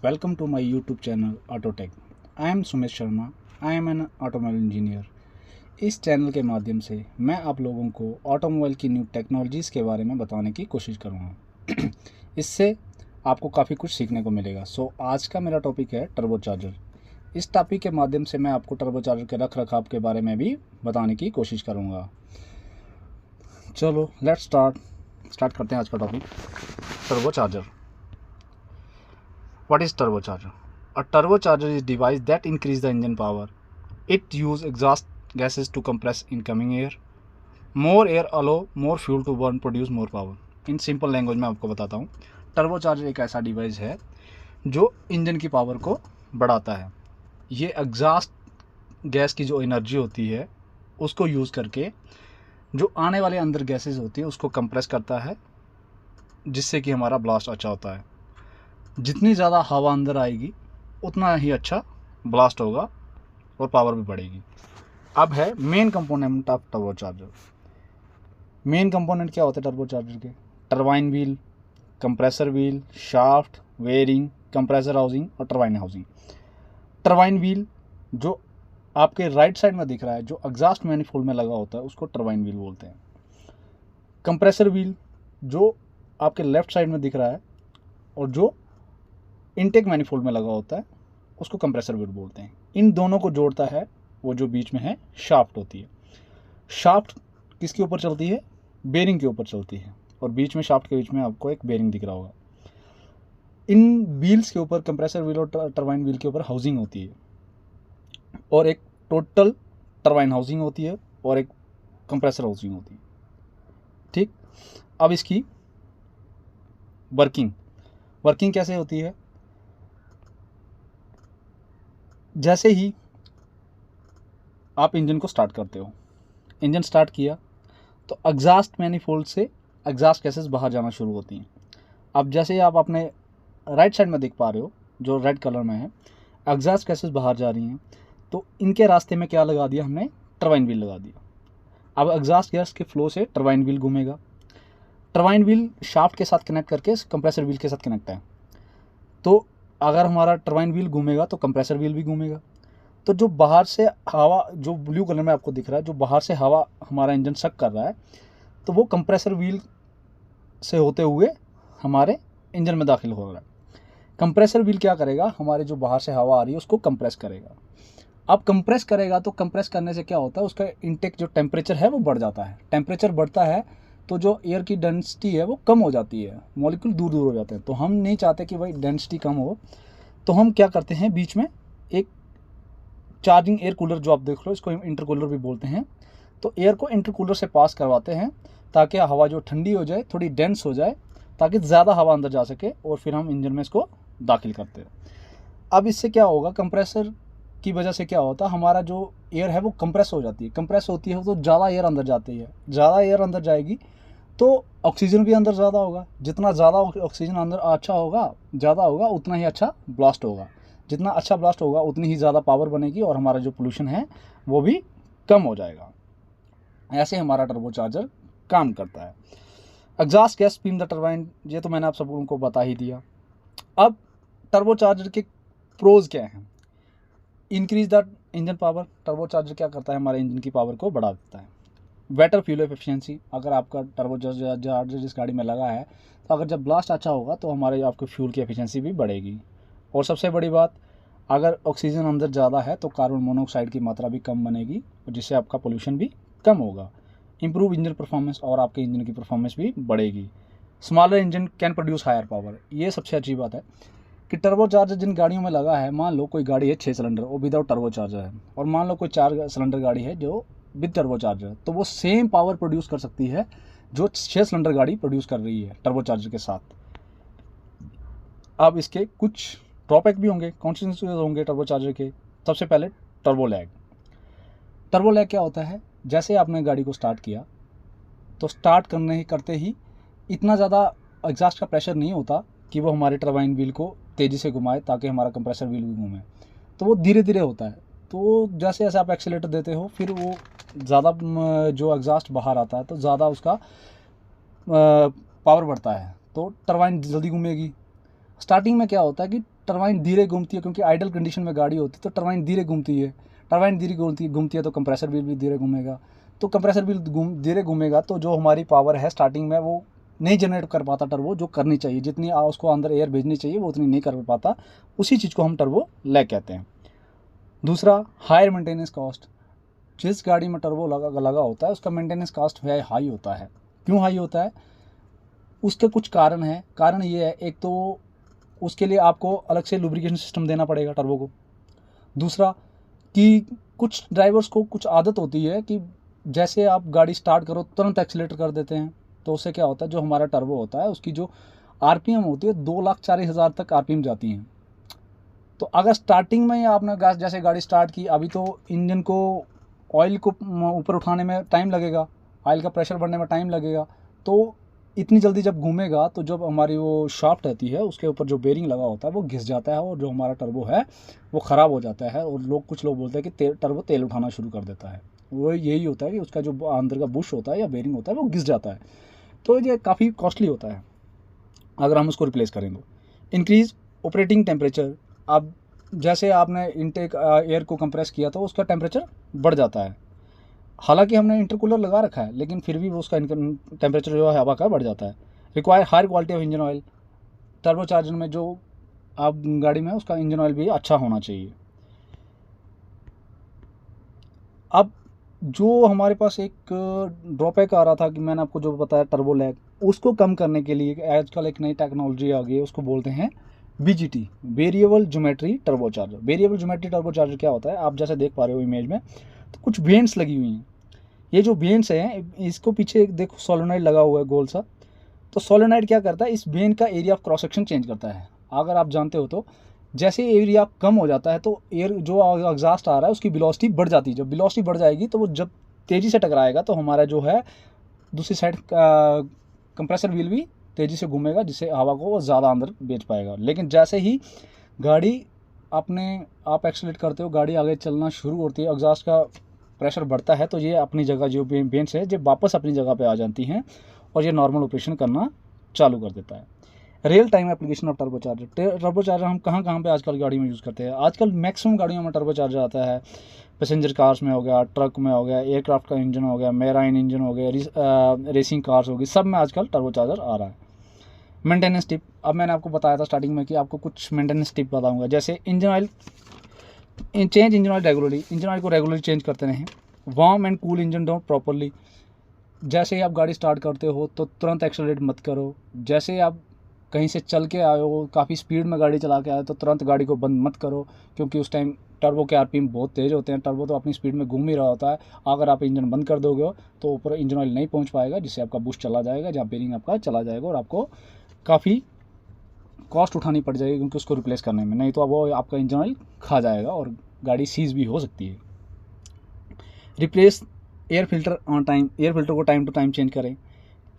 Welcome to my YouTube channel Autotech. I am Sumesh Sharma. I am an automobile engineer. इस channel के माध्यम से मैं आप लोगों को ऑटोमोबाइल की न्यू टेक्नोलॉजीज़ के बारे में बताने की कोशिश करूँगा। इससे आपको काफ़ी कुछ सीखने को मिलेगा। आज का मेरा टॉपिक है टर्बो चार्जर। इस टॉपिक के माध्यम से मैं आपको टर्बो चार्जर के रख रखाव के बारे में भी बताने की कोशिश करूँगा। चलो लेट्स स्टार्ट करते हैं आज का topic, turbo charger. What is turbocharger? A turbocharger is a device that increases the engine power. It uses exhaust gases to compress incoming air. More air allow more fuel to burn, produce more power. In simple language में आपको बताता हूँ। Turbocharger एक ऐसा device है जो engine की power को बढ़ाता है। ये एग्जॉस्ट गैस की जो एनर्जी होती है उसको यूज़ करके जो आने वाले अंदर गैसेस होती हैं उसको कंप्रेस करता है, जिससे कि हमारा ब्लास्ट अच्छा होता है। जितनी ज़्यादा हवा अंदर आएगी उतना ही अच्छा ब्लास्ट होगा और पावर भी बढ़ेगी। अब है main component of turbo charger. Main component क्या होते हैं टर्बो चार्जर के? Turbine wheel, compressor wheel, shaft, wearing, compressor housing और टरबाइन हाउसिंग। टरबाइन व्हील जो आपके राइट साइड में दिख रहा है, जो एग्जॉस्ट मैनिफोल्ड में लगा होता है, उसको टरबाइन व्हील बोलते हैं। कंप्रेसर व्हील जो आपके लेफ्ट साइड में दिख रहा है और जो इनटेक मैनिफोल्ड में लगा होता है, उसको कंप्रेसर व्हील बोलते हैं। इन दोनों को जोड़ता है वो जो बीच में है शाफ्ट होती है। शाफ्ट किसके ऊपर चलती है? बेरिंग के ऊपर चलती है, और बीच में शाफ्ट के बीच में आपको एक बेरिंग दिख रहा होगा। इन व्हील्स के ऊपर, कंप्रेसर व्हील और टरबाइन व्हील के ऊपर हाउसिंग होती है, और एक टोटल टरबाइन हाउसिंग होती है और एक कंप्रेसर हाउसिंग होती है। ठीक, अब इसकी वर्किंग कैसे होती है? जैसे ही आप इंजन को स्टार्ट करते हो, इंजन स्टार्ट किया तो एग्जॉस्ट मैनिफोल्ड से एग्जॉस्ट गैसेस बाहर जाना शुरू होती हैं। अब जैसे ही आप अपने राइट साइड में देख पा रहे हो जो रेड कलर में है, एग्जॉस्ट गैसेस बाहर जा रही हैं, तो इनके रास्ते में क्या लगा दिया हमने? टरबाइन व्हील लगा दिया। अब एग्जॉस्ट गैस के फ्लो से टरबाइन व्हील घूमेगा। टरबाइन व्हील शाफ्ट के साथ कनेक्ट करके कंप्रेसर व्हील के साथ कनेक्ट है। तो अगर हमारा टरबाइन व्हील घूमेगा तो कंप्रेसर व्हील भी घूमेगा। तो जो बाहर से हवा, जो ब्लू कलर में आपको दिख रहा है, जो बाहर से हवा हमारा इंजन सक कर रहा है, तो वो कंप्रेसर व्हील से होते हुए हमारे इंजन में दाखिल हो रहा है। कंप्रेसर व्हील क्या करेगा? हमारे जो बाहर से हवा आ रही है उसको कंप्रेस करेगा। अब कंप्रेस करेगा तो कंप्रेस करने से क्या होता है? उसका इनटेक जो टेम्परेचर है वो बढ़ जाता है। टेम्परेचर बढ़ता है तो जो एयर की डेंसिटी है वो कम हो जाती है, मॉलिक्यूल दूर दूर हो जाते हैं। तो हम नहीं चाहते कि भाई डेंसिटी कम हो, तो हम क्या करते हैं, बीच में एक चार्जिंग एयर कूलर, जो आप देख रहे हो इसको इंटरकूलर भी बोलते हैं, तो एयर को इंटरकूलर से पास करवाते हैं ताकि हवा जो ठंडी हो जाए, थोड़ी डेंस हो जाए, ताकि ज़्यादा हवा अंदर जा सके, और फिर हम इंजन में इसको दाखिल करते हैं। अब इससे क्या होगा? कंप्रेसर की वजह से क्या होता है, हमारा जो एयर है वो कंप्रेस हो जाती है। कंप्रेस होती है तो ज़्यादा एयर अंदर जाती है। ज़्यादा एयर अंदर जाएगी तो ऑक्सीजन भी अंदर ज़्यादा होगा। जितना ज़्यादा ऑक्सीजन अंदर अच्छा होगा, ज़्यादा होगा, उतना ही अच्छा ब्लास्ट होगा। जितना अच्छा ब्लास्ट होगा उतनी ही ज़्यादा पावर बनेगी और हमारा जो पोल्यूशन है वो भी कम हो जाएगा। ऐसे हमारा टर्बो चार्जर काम करता है। Exhaust gas spin the turbine, ये तो मैंने आप सब उनको बता ही दिया। अब टर्बो चार्जर के प्रोज क्या हैं? Increase the engine power. Turbo charger क्या करता है? हमारे इंजन की पावर को बढ़ा देता है। बेटर फ्यूल एफिशिएंसी, अगर आपका टर्बो चार्जर जिस गाड़ी में लगा है, तो अगर जब ब्लास्ट अच्छा होगा तो हमारे आपके फ्यूल की एफिशिएंसी भी बढ़ेगी। और सबसे बड़ी बात, अगर ऑक्सीजन अंदर ज़्यादा है तो कार्बन मोनोऑक्साइड की मात्रा भी कम बनेगी, और जिससे आपका पोल्यूशन भी कम होगा। इंप्रूव इंजन परफॉर्मेंस, और आपके इंजन की परफॉर्मेंस भी बढ़ेगी। Smaller engine can produce higher power, ये सबसे अच्छी बात है कि टर्बो चार्जर जिन गाड़ियों में लगा है, मान लो कोई गाड़ी है 6 सिलेंडर, वो विदाउट टर्बो चार्जर है, और मान लो कोई 4 सिलेंडर गाड़ी है जो विद टर्बो चार्जर, तो वो सेम पावर प्रोड्यूस कर सकती है जो 6 सिलेंडर गाड़ी प्रोड्यूस कर रही है टर्बो चार्जर के साथ। अब इसके कुछ ड्रॉबैक भी होंगे, कॉन्सिक्वेंसेस होंगे टर्बो चार्जर के। सबसे पहले टर्बो लैग। टर्बो लैग क्या होता है? जैसे आपने गाड़ी को स्टार्ट किया तो स्टार्ट करते ही इतना ज़्यादा एग्जॉस्ट का प्रेशर नहीं होता कि वो हमारे टरबाइन व्हील को तेज़ी से घुमाए ताकि हमारा कंप्रेसर व्हील भी घूमे, तो वो धीरे धीरे होता है। तो जैसे जैसे आप एक्सीलेटर देते हो, फिर वो ज़्यादा जो एग्जॉस्ट बाहर आता है तो ज़्यादा उसका पावर बढ़ता है, तो टरबाइन जल्दी घूमेगी। स्टार्टिंग में क्या होता है कि टरबाइन धीरे घूमती है, क्योंकि आइडल कंडीशन में गाड़ी होती है तो टरबाइन धीरे घूमती है। टरबाइन धीरे घूमती है तो कंप्रेसर व्हील भी धीरे घूमेगा। तो कंप्रेसर व्हील धीरे घूमेगा तो जो हमारी पावर है स्टार्टिंग में वो नहीं जनरेट कर पाता टर्बो, जो करनी चाहिए, जितनी उसको अंदर एयर भेजनी चाहिए वो उतनी नहीं कर पाता। उसी चीज़ को हम टर्बो लैग कहते हैं। दूसरा, हायर मेंटेनेंस कॉस्ट। जिस गाड़ी में टर्बो लगा होता है उसका मेंटेनेंस कॉस्ट हाई होता है। क्यों हाई होता है? उसके कुछ कारण हैं। कारण ये है, एक तो उसके लिए आपको अलग से लुब्रिकेशन सिस्टम देना पड़ेगा टर्बो को। दूसरा कि कुछ ड्राइवर्स को कुछ आदत होती है कि जैसे आप गाड़ी स्टार्ट करो तुरंत एक्सीलेटर कर देते हैं, तो उससे क्या होता है, जो हमारा टर्बो होता है उसकी जो आरपीएम होती है 2,40,000 तक आरपीएम जाती हैं। तो अगर स्टार्टिंग में आपने जैसे गाड़ी स्टार्ट की, अभी तो इंजन को ऑयल को ऊपर उठाने में टाइम लगेगा, ऑयल का प्रेशर बढ़ने में टाइम लगेगा, तो इतनी जल्दी जब घूमेगा तो जब हमारी वो शाफ्ट रहती है उसके ऊपर जो बेरिंग लगा होता है वो घिस जाता है और जो हमारा टर्बो है वो ख़राब हो जाता है। और कुछ लोग बोलते हैं कि टर्बो तेल उठाना शुरू कर देता है। वो यही होता है कि उसका जो अंदर का बुश होता है या बेरिंग होता है वो घिस जाता है। तो ये काफ़ी कॉस्टली होता है अगर हम उसको रिप्लेस करें तो। Increase operating temperature. अब जैसे आपने इनटेक एयर को कंप्रेस किया तो उसका टेम्परेचर बढ़ जाता है। हालांकि हमने इंटरकूलर लगा रखा है लेकिन फिर भी वो उसका टेम्परेचर जो है हवा का बढ़ जाता है। Require higher quality of engine oil. Turbocharger में जो आप गाड़ी में उसका इंजन ऑयल भी अच्छा होना चाहिए। अब जो हमारे पास एक ड्रॉबैक आ रहा था कि मैंने आपको जो बताया टर्बो लैग, उसको कम करने के लिए आजकल एक नई टेक्नोलॉजी आ गई है, उसको बोलते हैं BGT, variable geometry turbocharger. Variable geometry turbocharger क्या होता है, आप जैसे देख पा रहे हो इमेज में, तो कुछ वेंट्स लगी हुई हैं। ये जो वेंट्स हैं इसको पीछे एक देखो सोलेनॉइड लगा हुआ है गोल सा। तो सोलेनॉइड क्या करता है, इस वेन का area of cross section change करता है। अगर आप जानते हो तो जैसे एरिया कम हो जाता है तो एयर जो एग्जॉस्ट आ रहा है उसकी वेलोसिटी बढ़ जाती है। जब वेलोसिटी बढ़ जाएगी तो वो जब तेज़ी से टकराएगा तो हमारा जो है दूसरी साइड कंप्रेसर व्हील भी तेज़ी से घूमेगा, जिससे हवा को वो ज़्यादा अंदर भेज पाएगा। लेकिन जैसे ही गाड़ी आप एक्सीलरेट करते हो, गाड़ी आगे चलना शुरू होती है, एग्जॉस्ट का प्रेशर बढ़ता है, तो ये अपनी जगह जो वेंट्स है जो वापस अपनी जगह पे आ जाती हैं और ये नॉर्मल ऑपरेशन करना चालू कर देता है। Real time application of turbocharger. Turbocharger हम कहाँ कहाँ पे आजकल गाड़ी में यूज़ करते हैं? आजकल मैक्सिमम गाड़ियों में टर्बोचार्जर आता है। पैसेंजर कार्स में हो गया, ट्रक में हो गया, एयरक्राफ्ट का इंजन हो गया, मेराइन इंजन हो गया, रेसिंग कार्स होगी, सब में आजकल टर्बोचार्जर आ रहा है। Maintenance tip. अब मैंने आपको बताया था स्टार्टिंग में कि आपको कुछ मेंटेनेंस टिप बताऊंगा, जैसे engine oil change engine oil regularly. Engine oil को रेगुलरली चेंज करते रहें। Warm and cool engine don't properly. जैसे ही आप गाड़ी स्टार्ट करते हो तो तुरंत एक्सेलरेट मत करो। जैसे ही आप कहीं से चल के आए हो, काफ़ी स्पीड में गाड़ी चला के आए तो तुरंत गाड़ी को बंद मत करो, क्योंकि उस टाइम टर्बो के आरपीएम बहुत तेज़ होते हैं। टर्बो तो अपनी स्पीड में घूम ही रहा होता है। अगर आप इंजन बंद कर दोगे तो ऊपर इंजन ऑयल नहीं पहुंच पाएगा, जिससे आपका बूस्ट चला जाएगा, जहाँ बेरिंग आपका चला जाएगा और आपको काफ़ी कॉस्ट उठानी पड़ जाएगी क्योंकि उसको रिप्लेस करने में। नहीं तो वो आपका इंजन ऑयल खा जाएगा और गाड़ी सीज भी हो सकती है। Replace air filter on time. Air filter को टाइम टू टाइम चेंज करें।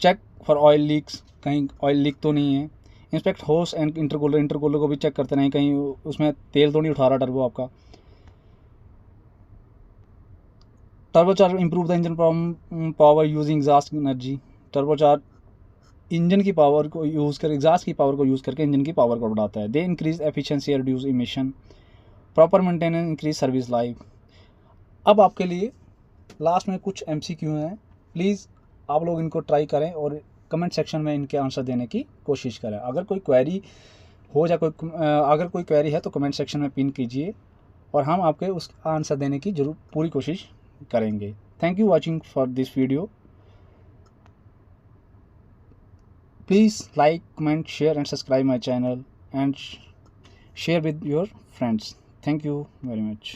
चेक फॉर ऑयल लीक्स, कहीं ऑयल लीक तो नहीं है। इंस्पेक्ट होस एंड इंटरकूलर। इंटरकूलर को भी चेक करते रहें, कहीं उसमें तेल तो नहीं उठा रहा टर्बो आपका। Turbocharger improve the engine power using exhaust energy. Turbocharge engine की पावर को यूज़ कर एग्जॉस्ट की पावर को यूज़ करके इंजन की पावर को बढ़ाता है। They increase efficiency, reduce emission, proper maintenance, increase service life. अब आपके लिए लास्ट में कुछ MCQ हैं, प्लीज़ आप लोग इनको ट्राई करें और कमेंट सेक्शन में इनके आंसर देने की कोशिश करें। अगर कोई क्वेरी हो या अगर कोई क्वेरी है तो कमेंट सेक्शन में पिन कीजिए और हम आपके उस आंसर देने की जरूर पूरी कोशिश करेंगे। Thank you watching for this video. Please like, comment, share and subscribe my channel and share with your friends. Thank you very much.